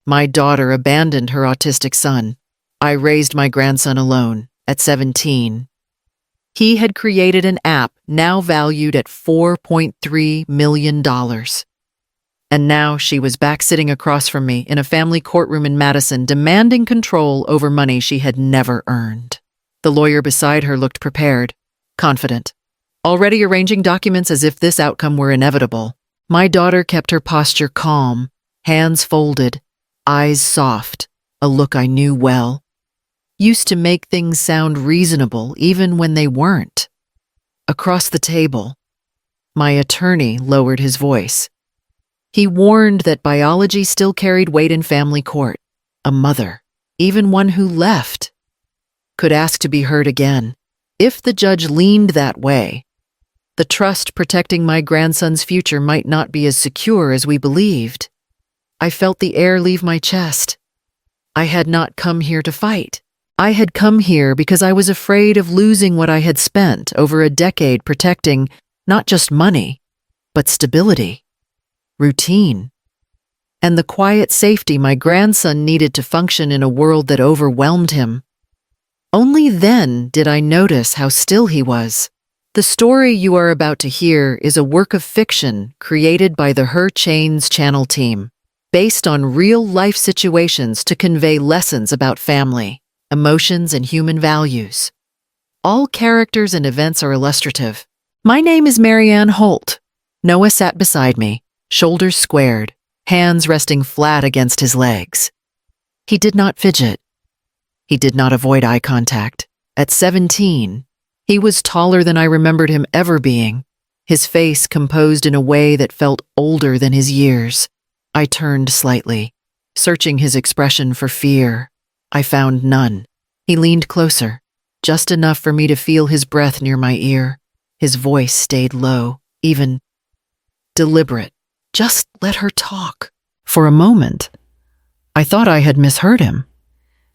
My daughter abandoned her autistic son. I raised my grandson alone at 17. He had created an app now valued at $4.3 million. And now she was back sitting across from me in a family courtroom in Madison, demanding control over money she had never earned. The lawyer beside her looked prepared, confident, already arranging documents as if this outcome were inevitable. My daughter kept her posture calm, hands folded, eyes soft, a look I knew well. Used to make things sound reasonable even when they weren't. Across the table, my attorney lowered his voice. He warned that biology still carried weight in family court. A mother, even one who left, could ask to be heard again. If the judge leaned that way, the trust protecting my grandson's future might not be as secure as we believed. I felt the air leave my chest. I had not come here to fight. I had come here because I was afraid of losing what I had spent over a decade protecting not just money, but stability, routine, and the quiet safety my grandson needed to function in a world that overwhelmed him. Only then did I notice how still he was. The story you are about to hear is a work of fiction created by the Her Chains Channel team, based on real-life situations to convey lessons about family, emotions, and human values. All characters and events are illustrative. My name is Marianne Holt. Noah sat beside me, shoulders squared, hands resting flat against his legs. He did not fidget. He did not avoid eye contact. At 17, he was taller than I remembered him ever being, his face composed in a way that felt older than his years. I turned slightly, searching his expression for fear. I found none. He leaned closer, just enough for me to feel his breath near my ear. His voice stayed low, even deliberate. Just let her talk. For a moment, I thought I had misheard him.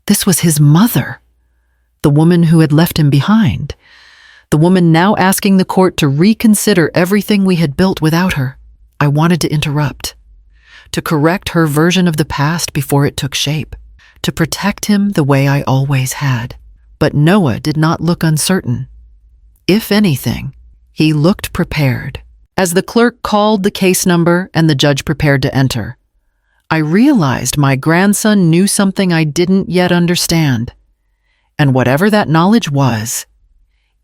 This was his mother, the woman who had left him behind, the woman now asking the court to reconsider everything we had built without her. I wanted to interrupt, to correct her version of the past before it took shape, to protect him the way I always had. But Noah did not look uncertain. If anything, he looked prepared. As the clerk called the case number and the judge prepared to enter, I realized my grandson knew something I didn't yet understand. And whatever that knowledge was,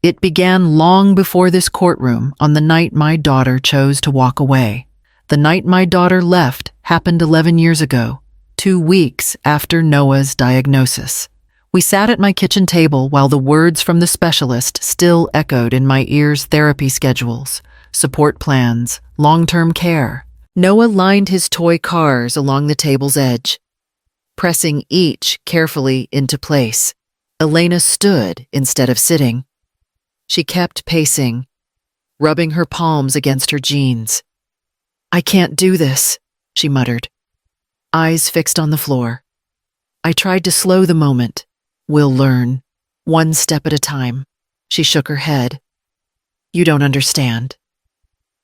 it began long before this courtroom on the night my daughter chose to walk away. The night my daughter left happened 11 years ago, 2 weeks after Noah's diagnosis. We sat at my kitchen table while the words from the specialist still echoed in my ears: therapy schedules, support plans, long-term care. Noah lined his toy cars along the table's edge, pressing each carefully into place. Elena stood instead of sitting. She kept pacing, rubbing her palms against her jeans. "I can't do this," she muttered, eyes fixed on the floor. I tried to slow the moment. "We'll learn, one step at a time." She shook her head. "You don't understand.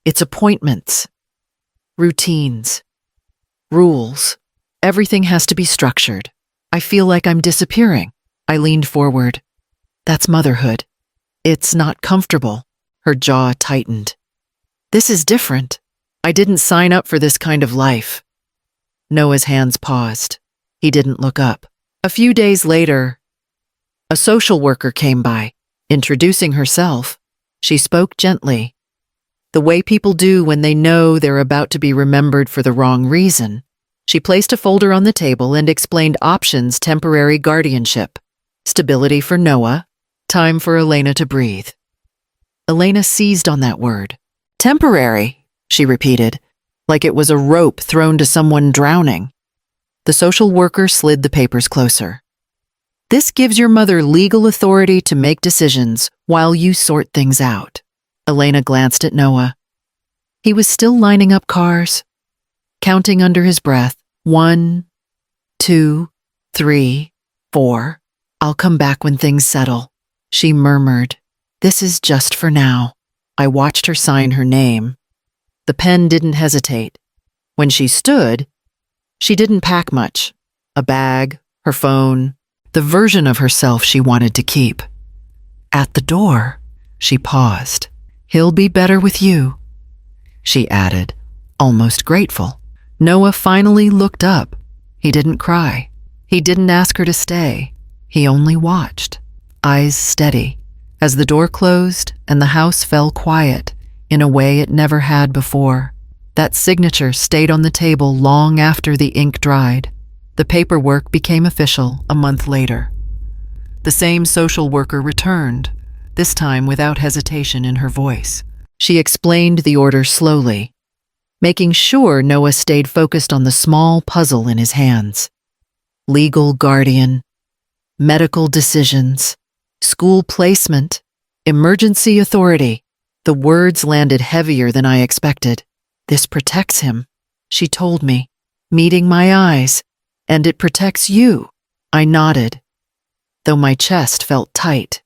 It's appointments, routines, rules. Everything has to be structured. I feel like I'm disappearing." I leaned forward. "That's motherhood. It's not comfortable." Her jaw tightened. "This is different. I didn't sign up for this kind of life." Noah's hands paused. He didn't look up. A few days later, a social worker came by, introducing herself. She spoke gently, the way people do when they know they're about to be remembered for the wrong reason. She placed a folder on the table and explained options: temporary guardianship, stability for Noah, time for Elena to breathe. Elena seized on that word. "Temporary," she repeated, like it was a rope thrown to someone drowning. The social worker slid the papers closer. "This gives your mother legal authority to make decisions while you sort things out." Elena glanced at Noah. He was still lining up cars, counting under his breath. 1, 2, 3, 4. "I'll come back when things settle," she murmured. "This is just for now." I watched her sign her name. The pen didn't hesitate. When she stood, She didn't pack much. A bag, her phone, the version of herself she wanted to keep. At the door, she paused. "He'll be better with you," she added, almost grateful. Noah finally looked up. He didn't cry. He didn't ask her to stay. He only watched, eyes steady, as the door closed and the house fell quiet in a way it never had before. That signature stayed on the table long after the ink dried. The paperwork became official a month later. The same social worker returned, this time without hesitation in her voice. She explained the order slowly, making sure Noah stayed focused on the small puzzle in his hands. Legal guardian, medical decisions, school placement, emergency authority. The words landed heavier than I expected. "This protects him," she told me, meeting my eyes. "And it protects you." I nodded, though my chest felt tight.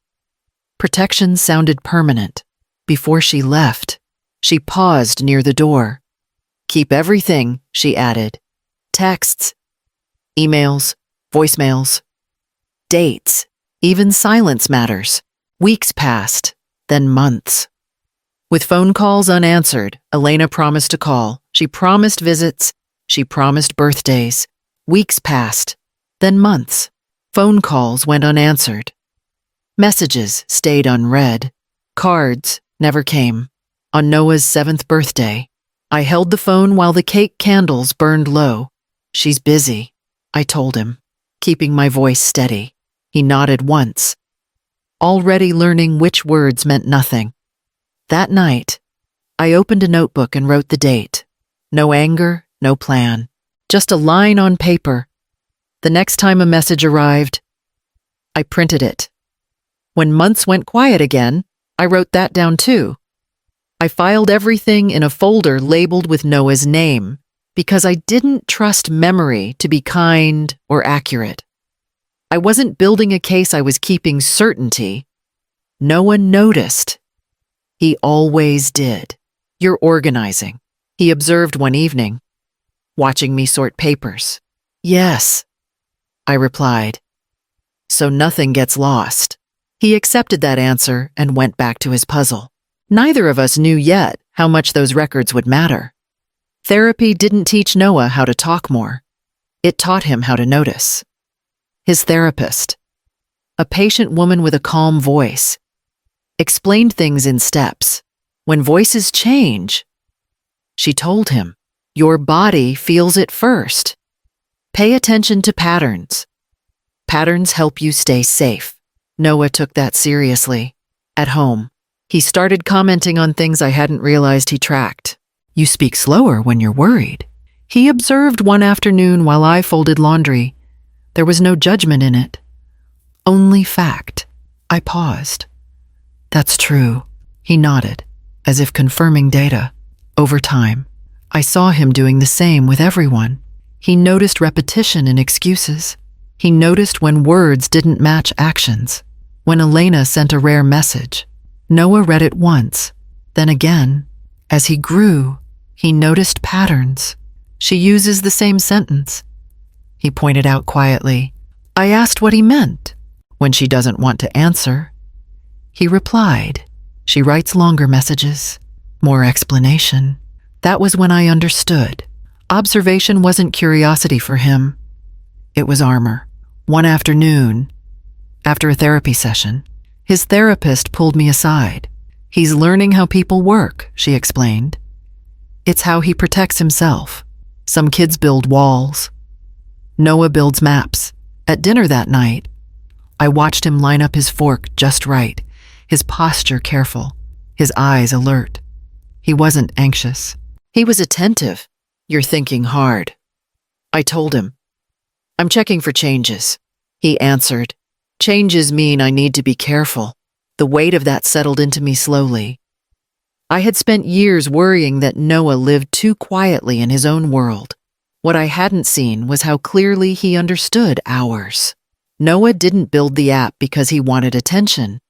Protection sounded permanent. Before she left, she paused near the door. "Keep everything," she added. "Texts, emails, voicemails, dates, even silence matters." Weeks passed, then months. With phone calls unanswered, Elena promised to call. She promised visits. She promised birthdays. Weeks passed, then months. Phone calls went unanswered. Messages stayed unread. Cards never came. On Noah's 7th birthday, I held the phone while the cake candles burned low. "She's busy," I told him, keeping my voice steady. He nodded once, already learning which words meant nothing. That night, I opened a notebook and wrote the date. No anger, no plan, just a line on paper. The next time a message arrived, I printed it. When months went quiet again, I wrote that down too. I filed everything in a folder labeled with Noah's name because I didn't trust memory to be kind or accurate. I wasn't building a case, I was keeping certainty. Noah noticed. He always did. "You're organizing," he observed one evening, watching me sort papers. "Yes," I replied, "so nothing gets lost." He accepted that answer and went back to his puzzle. Neither of us knew yet how much those records would matter. Therapy didn't teach Noah how to talk more. It taught him how to notice. His therapist, a patient woman with a calm voice, explained things in steps. When voices change, she told him, your body feels it first. Pay attention to patterns. Patterns help you stay safe. Noah took that seriously. At home, he started commenting on things I hadn't realized he tracked. You speak slower when you're worried. He observed one afternoon while I folded laundry. There was no judgment in it, only fact. I paused. That's true. He nodded, as if confirming data. Over time, I saw him doing the same with everyone. He noticed repetition in excuses. He noticed when words didn't match actions. When Elena sent a rare message, Noah read it once, then again. As he grew, he noticed patterns. She uses the same sentence. He pointed out quietly. I asked what he meant. When she doesn't want to answer, he replied. She writes longer messages, more explanation. That was when I understood. Observation wasn't curiosity for him. It was armor. One afternoon, after a therapy session, his therapist pulled me aside. He's learning how people work, she explained. It's how he protects himself. Some kids build walls. Noah builds maps. At dinner that night, I watched him line up his fork just right, his posture careful, his eyes alert. He wasn't anxious. He was attentive. You're thinking hard. I told him. I'm checking for changes. He answered. Changes mean I need to be careful. The weight of that settled into me slowly. I had spent years worrying that Noah lived too quietly in his own world. What I hadn't seen was how clearly he understood ours. Noah didn't build the app because he wanted attention.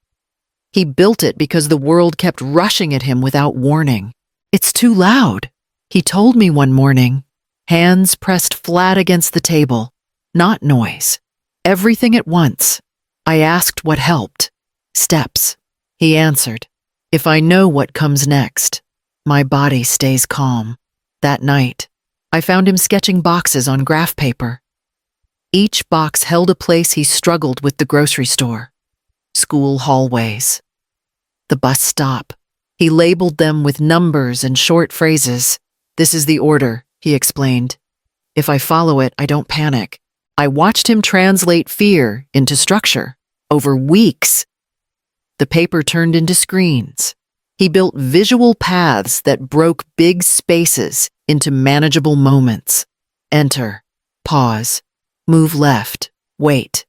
He built it because the world kept rushing at him without warning. It's too loud. He told me one morning, hands pressed flat against the table. Not noise. Everything at once. I asked what helped. Steps. He answered. If I know what comes next, my body stays calm. That night, I found him sketching boxes on graph paper. Each box held a place he struggled with: the grocery store, school hallways, the bus stop. He labeled them with numbers and short phrases. This is the order, he explained. If I follow it, I don't panic. I watched him translate fear into structure over weeks. The paper turned into screens. He built visual paths that broke big spaces into manageable moments. Enter, pause, move left, wait,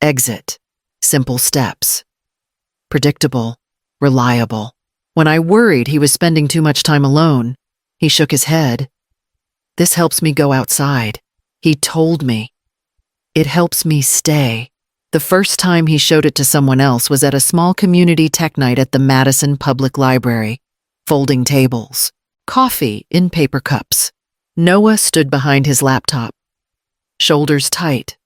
exit. Simple steps. Predictable, reliable. When I worried he was spending too much time alone, he shook his head. This helps me go outside. He told me. It helps me stay. The first time he showed it to someone else was at a small community tech night at the Madison Public Library. Folding tables, coffee in paper cups. Noah stood behind his laptop. Shoulders tight,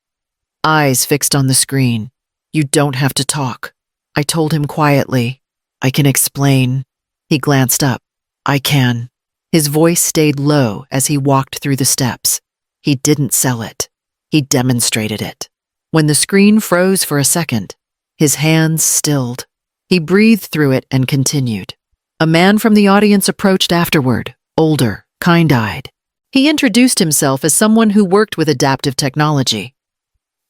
eyes fixed on the screen. You don't have to talk. I told him quietly. I can explain. He glanced up. I can. His voice stayed low as he walked through the steps. He didn't sell it. He demonstrated it. When the screen froze for a second, his hands stilled. He breathed through it and continued. A man from the audience approached afterward, older, kind-eyed. He introduced himself as someone who worked with adaptive technology.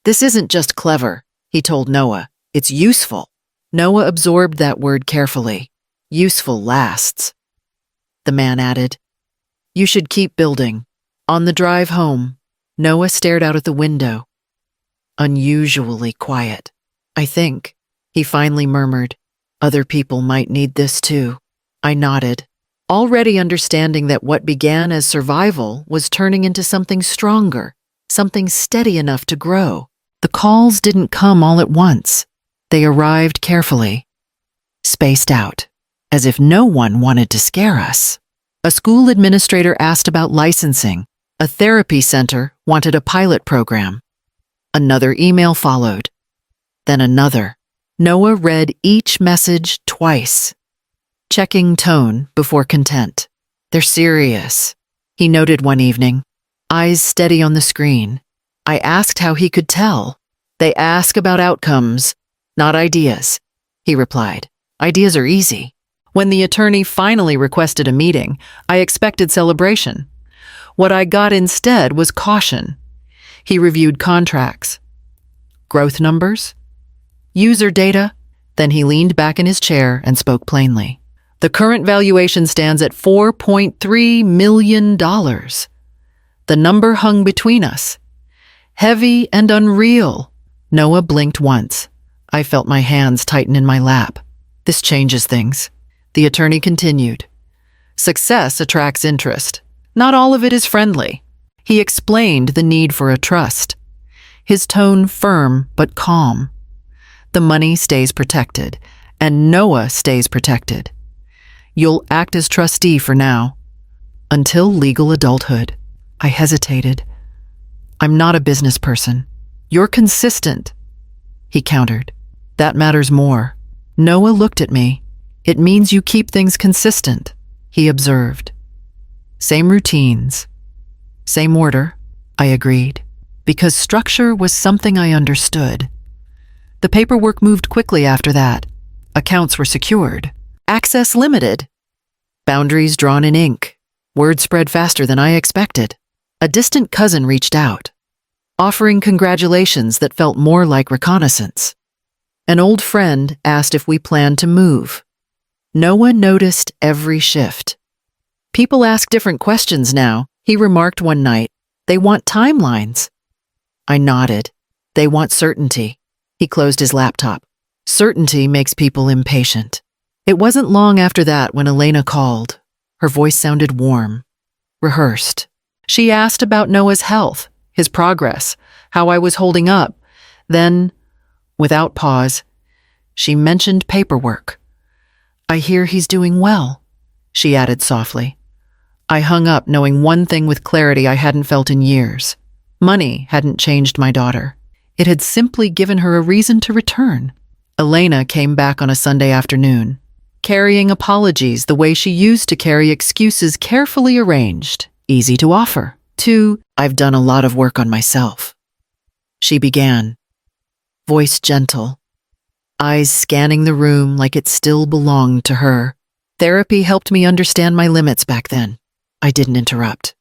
This isn't just clever, he told Noah. It's useful. Noah absorbed that word carefully. Useful lasts. The man added, You should keep building. On the drive home, Noah stared out at the window. Unusually quiet. I think, he finally murmured, other people might need this too. I nodded, already understanding that what began as survival was turning into something stronger, something steady enough to grow. The calls didn't come all at once. They arrived carefully, spaced out, as if no one wanted to scare us. A school administrator asked about licensing. A therapy center wanted a pilot program. Another email followed. Then another. Noah read each message twice, checking tone before content. They're serious, he noted one evening, eyes steady on the screen. I asked how he could tell. They ask about outcomes, not ideas, he replied. Ideas are easy. When the attorney finally requested a meeting, I expected celebration. What I got instead was caution. He reviewed contracts, growth numbers, user data. Then he leaned back in his chair and spoke plainly. The current valuation stands at $4.3 million. The number hung between us. Heavy and unreal. Noah blinked once. I felt my hands tighten in my lap. This changes things. The attorney continued. Success attracts interest. Not all of it is friendly. He explained the need for a trust. His tone firm but calm. The money stays protected, and Noah stays protected. You'll act as trustee for now, until legal adulthood. I hesitated. I'm not a business person. You're consistent, he countered. That matters more. Noah looked at me. It means you keep things consistent, he observed. Same routines. Same order, I agreed, because structure was something I understood. The paperwork moved quickly after that. Accounts were secured. Access limited. Boundaries drawn in ink. Word spread faster than I expected. A distant cousin reached out, offering congratulations that felt more like reconnaissance. An old friend asked if we planned to move. Noah noticed every shift. People ask different questions now, he remarked one night. They want timelines. I nodded. They want certainty. He closed his laptop. Certainty makes people impatient. It wasn't long after that when Elena called. Her voice sounded warm, rehearsed. She asked about Noah's health, his progress, how I was holding up. Then, without pause, she mentioned paperwork. I hear he's doing well, she added softly. I hung up knowing one thing with clarity I hadn't felt in years. Money hadn't changed my daughter. It had simply given her a reason to return. Elena came back on a Sunday afternoon, carrying apologies the way she used to carry excuses carefully arranged, easy to offer. I've done a lot of work on myself. She began, voice gentle, eyes scanning the room like it still belonged to her. Therapy helped me understand my limits back then. I didn't interrupt.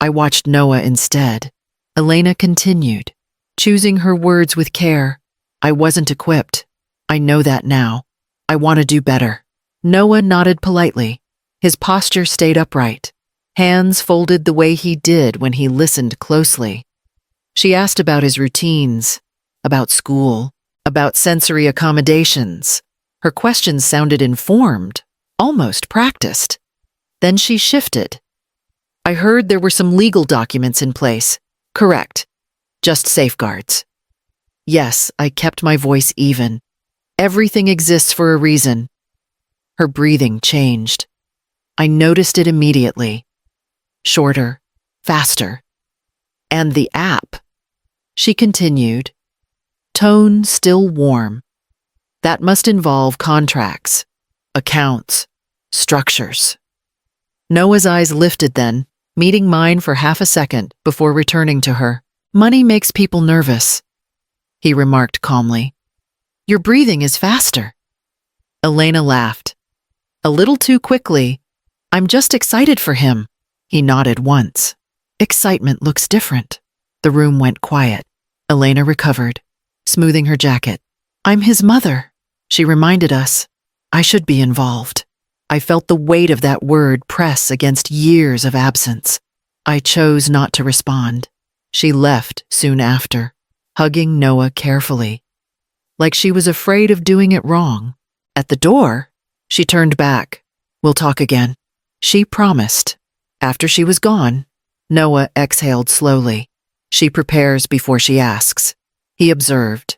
I watched Noah instead. Elena continued, choosing her words with care. I wasn't equipped. I know that now. I want to do better. Noah nodded politely. His posture stayed upright, hands folded the way he did when he listened closely. She asked about his routines, about school, about sensory accommodations. Her questions sounded informed, almost practiced. Then she shifted. I heard there were some legal documents in place. Correct. Just safeguards. Yes, I kept my voice even. Everything exists for a reason. Her breathing changed. I noticed it immediately. Shorter, faster. And the app. She continued, tone still warm. That must involve contracts, accounts, structures. Noah's eyes lifted then, meeting mine for half a second before returning to her. Money makes people nervous, he remarked calmly. Your breathing is faster. Elena laughed. A little too quickly. I'm just excited for him. He nodded once. Excitement looks different. The room went quiet. Elena recovered, smoothing her jacket. I'm his mother, she reminded us. I should be involved. I felt the weight of that word press against years of absence. I chose not to respond. She left soon after, hugging Noah carefully, like she was afraid of doing it wrong. At the door, she turned back. We'll talk again. She promised. After she was gone, Noah exhaled slowly. She prepares before she asks. He observed.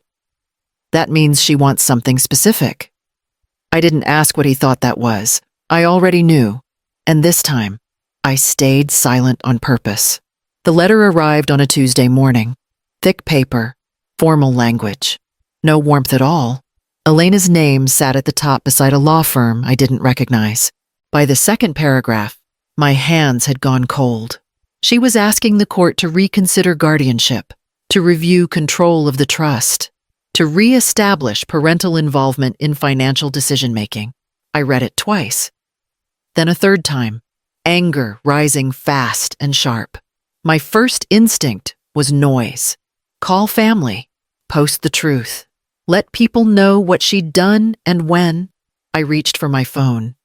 That means she wants something specific. I didn't ask what he thought that was. I already knew. And this time, I stayed silent on purpose. The letter arrived on a Tuesday morning. Thick paper, formal language. No warmth at all. Elena's name sat at the top beside a law firm I didn't recognize. By the second paragraph, my hands had gone cold. She was asking the court to reconsider guardianship, to review control of the trust, to re-establish parental involvement in financial decision-making. I read it twice. Then a third time, anger rising fast and sharp. My first instinct was noise. Call family. Post the truth. Let people know what she'd done and when. I reached for my phone.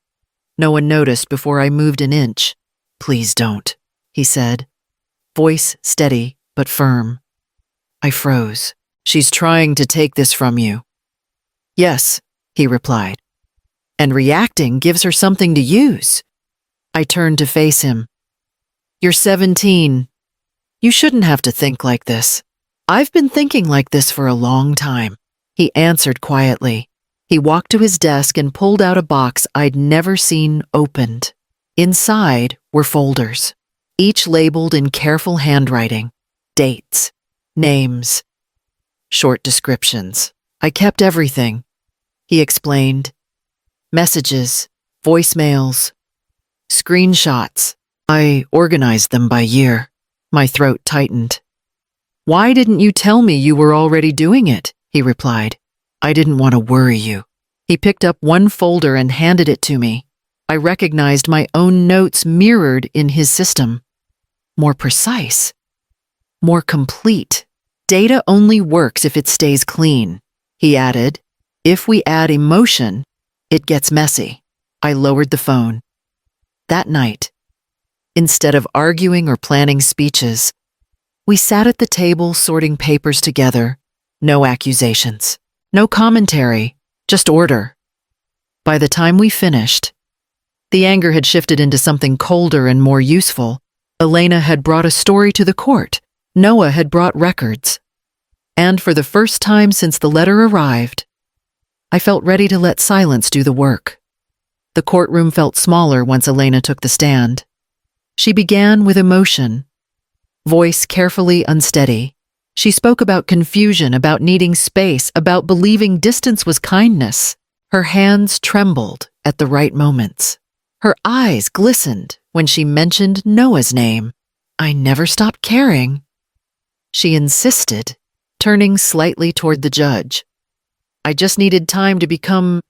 No one noticed before I moved an inch. Please don't, he said, voice steady but firm. I froze. She's trying to take this from you. Yes, he replied. And reacting gives her something to use. I turned to face him. You're 17. You shouldn't have to think like this. I've been thinking like this for a long time. He answered quietly. He walked to his desk and pulled out a box I'd never seen opened. Inside were folders, each labeled in careful handwriting. Dates, names, short descriptions. I kept everything, he explained. Messages, voicemails, screenshots. I organized them by year. My throat tightened. Why didn't you tell me you were already doing it? He replied. I didn't want to worry you. He picked up one folder and handed it to me. I recognized my own notes mirrored in his system. More precise. More complete. Data only works if it stays clean, he added. If we add emotion, it gets messy. I lowered the phone. That night, instead of arguing or planning speeches, we sat at the table sorting papers together. No accusations. No commentary. Just order. By the time we finished, the anger had shifted into something colder and more useful. Elena had brought a story to the court. Noah had brought records. And for the first time since the letter arrived, I felt ready to let silence do the work. The courtroom felt smaller once Elena took the stand. She began with emotion, voice carefully unsteady. She spoke about confusion, about needing space, about believing distance was kindness. Her hands trembled at the right moments. Her eyes glistened when she mentioned Noah's name. I never stopped caring. She insisted, turning slightly toward the judge. I just needed time to become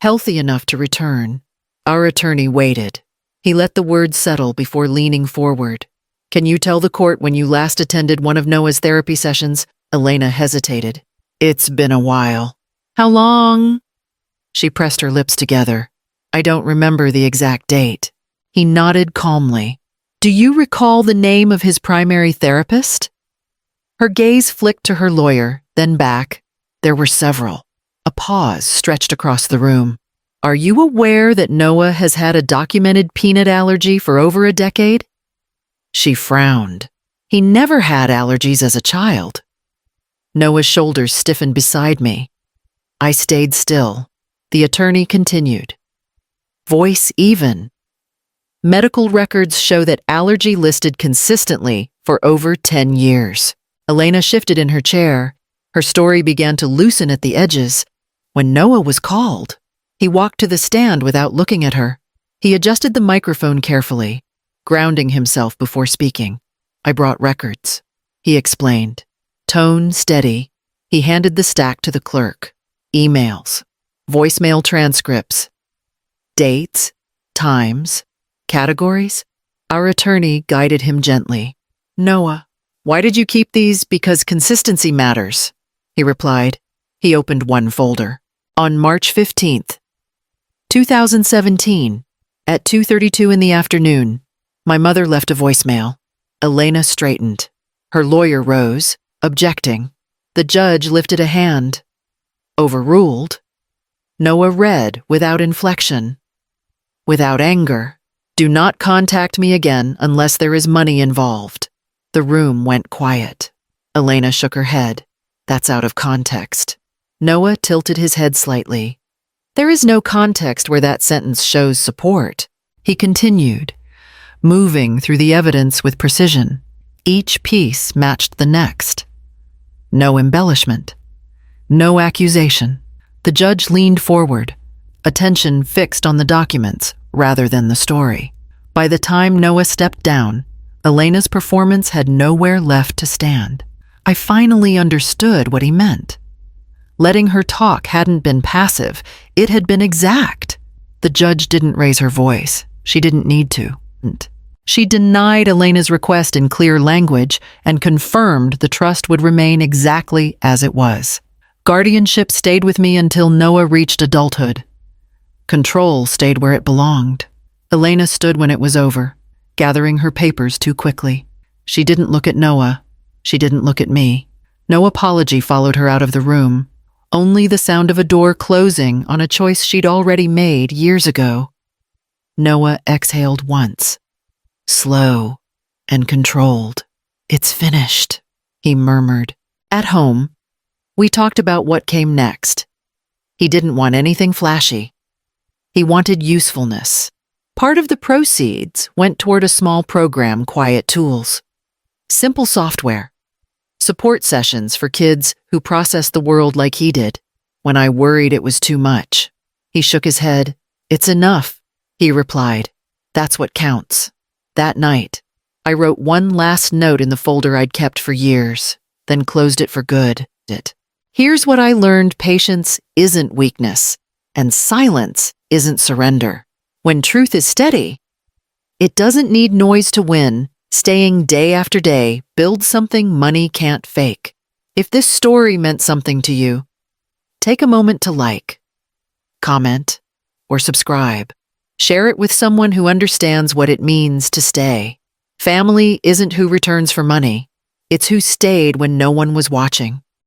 healthy enough to return. Our attorney waited. He let the words settle before leaning forward. Can you tell the court when you last attended one of Noah's therapy sessions? Elena hesitated. It's been a while. How long? She pressed her lips together. I don't remember the exact date. He nodded calmly. Do you recall the name of his primary therapist? Her gaze flicked to her lawyer, then back. There were several. A pause stretched across the room. Are you aware that Noah has had a documented peanut allergy for over a decade? She frowned. He never had allergies as a child. Noah's shoulders stiffened beside me. I stayed still. The attorney continued. Voice even. Medical records show that allergy listed consistently for over 10 years. Elena shifted in her chair. Her story began to loosen at the edges. When Noah was called, he walked to the stand without looking at her. He adjusted the microphone carefully, grounding himself before speaking. I brought records, he explained. Tone steady, he handed the stack to the clerk. Emails, voicemail transcripts, dates, times, categories. Our attorney guided him gently. Noah, why did you keep these? Because consistency matters, he replied. He opened one folder. On March 15th, 2017, at 2:32 in the afternoon, my mother left a voicemail. Elena straightened. Her lawyer rose, objecting. The judge lifted a hand. Overruled. Noah read without inflection, without anger. Do not contact me again unless there is money involved. The room went quiet. Elena shook her head. That's out of context. Noah tilted his head slightly. There is no context where that sentence shows support. He continued, moving through the evidence with precision. Each piece matched the next. No embellishment. No accusation. The judge leaned forward, attention fixed on the documents rather than the story. By the time Noah stepped down, Elena's performance had nowhere left to stand. I finally understood what he meant. Letting her talk hadn't been passive, it had been exact. The judge didn't raise her voice. She didn't need to. She denied Elena's request in clear language and confirmed the trust would remain exactly as it was. Guardianship stayed with me until Noah reached adulthood. Control stayed where it belonged. Elena stood when it was over, gathering her papers too quickly. She didn't look at Noah. She didn't look at me. No apology followed her out of the room. Only the sound of a door closing on a choice she'd already made years ago. Noah exhaled once, slow and controlled. It's finished, he murmured. At home, we talked about what came next. He didn't want anything flashy. He wanted usefulness. Part of the proceeds went toward a small program, Quiet Tools. Simple software. Support sessions for kids who process the world like he did. When I worried it was too much, he shook his head. It's enough, he replied. That's what counts. That night, I wrote one last note in the folder I'd kept for years, then closed it for good. Here's what I learned: patience isn't weakness, and silence isn't surrender. When truth is steady, it doesn't need noise to win. Staying day after day builds something money can't fake. If this story meant something to you, take a moment to like, comment, or subscribe. Share it with someone who understands what it means to stay. Family isn't who returns for money. It's who stayed when no one was watching.